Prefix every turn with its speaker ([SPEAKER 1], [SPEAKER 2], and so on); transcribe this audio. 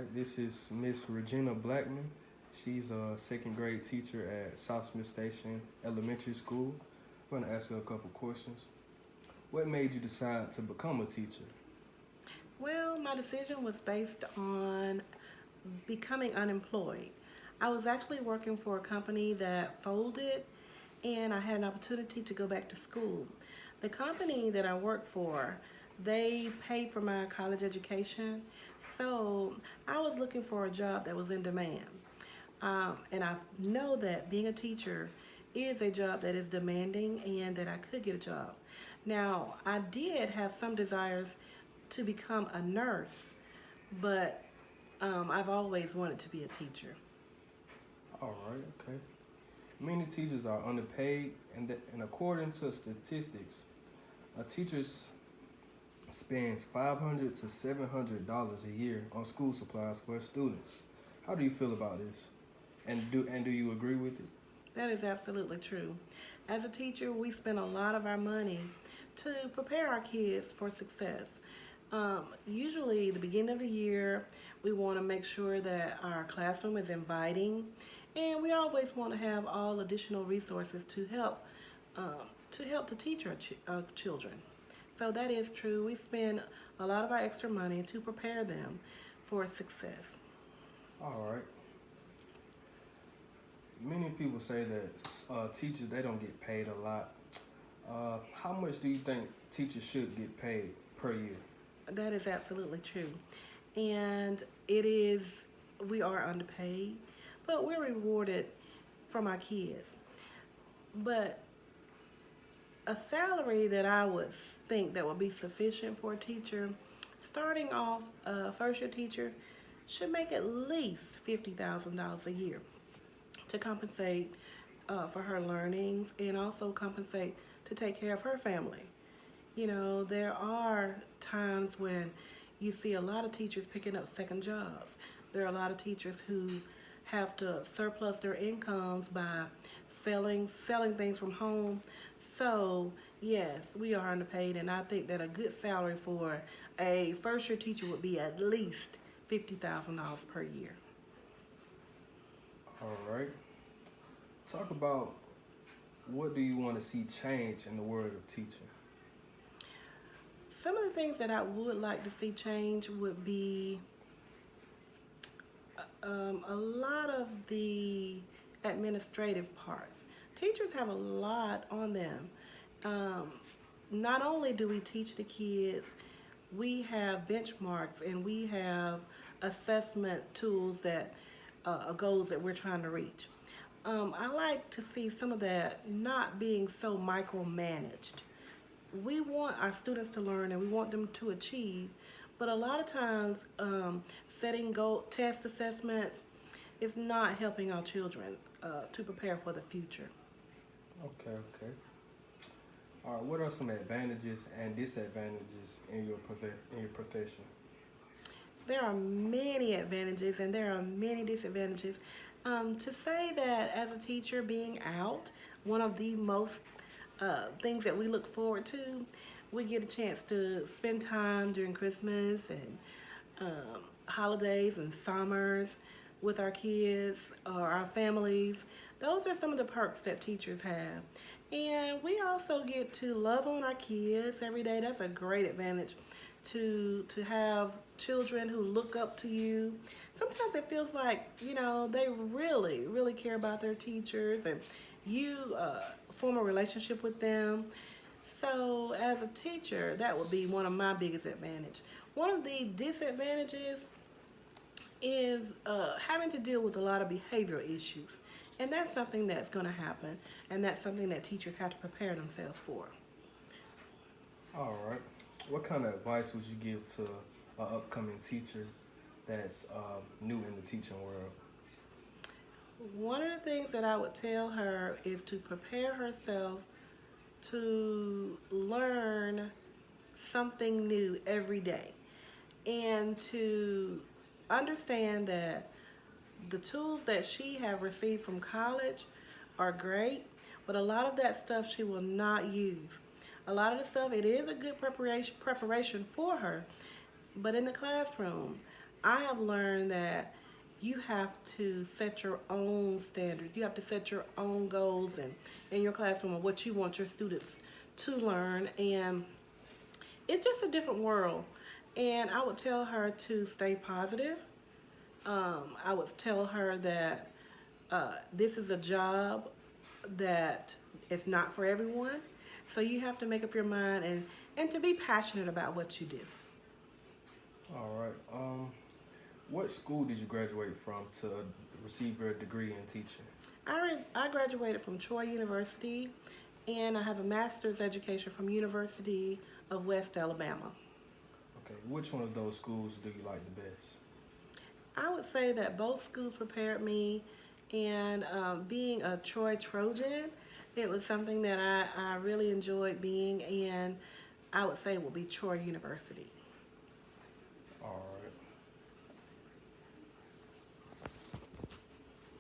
[SPEAKER 1] right, this is Miss Regina Blackman. She's a second grade teacher at South Smith Station Elementary School. I'm going to ask her a couple questions. What made you decide to become a teacher?
[SPEAKER 2] Well, my decision was based on becoming unemployed. I was actually working for a company that folded, and I had an opportunity to go back to school. The company that I worked for, they paid for my college education, so I was looking for a job that was in demand. And I know that being a teacher is a job that is demanding and that I could get a job. Now, I did have some desires to become a nurse, but I've always wanted to be a teacher.
[SPEAKER 1] All right, okay. Many teachers are underpaid, and according to statistics, a teacher spends $500 to $700 a year on school supplies for students. How do you feel about this? And do you agree with it?
[SPEAKER 2] That is absolutely true. As a teacher, we spend a lot of our money to prepare our kids for success. Usually, the beginning of the year, we want to make sure that our classroom is inviting, and we always want to have all additional resources um, to help to teach our children. So that is true. We spend a lot of our extra money to prepare them for success.
[SPEAKER 1] All right. Many people say that teachers they don't get paid a lot. How much do you think teachers should get paid per year?
[SPEAKER 2] That is absolutely true. And it is, we are underpaid, but we're rewarded from our kids. But a salary that I would think that would be sufficient for a teacher, starting off a first year teacher, should make at least $50,000 a year to compensate for her learnings and also compensate to take care of her family. You know, there are times when you see a lot of teachers picking up second jobs. There are a lot of teachers who have to surplus their incomes by selling things from home. So, yes, we are underpaid, and I think that a good salary for a first year teacher would be at least $50,000 per year.
[SPEAKER 1] All right. Talk about what do you want to see change in the world of teaching?
[SPEAKER 2] Some of the things that I would like to see change would be a lot of the administrative parts. Teachers have a lot on them. Um, Not only do we teach the kids, we have benchmarks and we have assessment tools that goals that we're trying to reach. I like to see some of that not being so micromanaged. We want our students to learn and we want them to achieve, but a lot of times setting goal test assessments is not helping our children to prepare for the future.
[SPEAKER 1] Okay, okay. All right. What are some advantages and disadvantages in your profession?
[SPEAKER 2] There are many advantages and there are many disadvantages. To say that as a teacher, being out, one of the most things that we look forward to, we get a chance to spend time during Christmas and holidays and summers with our kids or our families. Those are some of the perks that teachers have. And we also get to love on our kids every day. That's a great advantage to have children who look up to you. Sometimes it feels like, you know, they really, really care about their teachers and you form a relationship with them. So as a teacher, that would be one of my biggest advantages. One of the disadvantages is having to deal with a lot of behavioral issues. And that's something that's going to happen, and that's something that teachers have to prepare themselves for.
[SPEAKER 1] All right. What kind of advice would you give to an upcoming teacher that's new in the teaching world?
[SPEAKER 2] One of the things that I would tell her is to prepare herself to learn something new every day and to understand that the tools that she have received from college are great, but a lot of that stuff she will not use. A lot of the stuff, it is a good preparation for her, but in the classroom, I have learned that you have to set your own standards. You have to set your own goals in your classroom of what you want your students to learn. And it's just a different world. And I would tell her to stay positive. I would tell her that this is a job that is not for everyone. So you have to make up your mind and to be passionate about what you do.
[SPEAKER 1] All right. What school did you graduate from to receive your degree in teaching?
[SPEAKER 2] I graduated from Troy University, and I have a master's education from University of West Alabama.
[SPEAKER 1] Okay. Which one of those schools do you like the best?
[SPEAKER 2] I would say that both schools prepared me, and being a Troy Trojan, it was something that I really enjoyed being, and I would say it would be Troy University.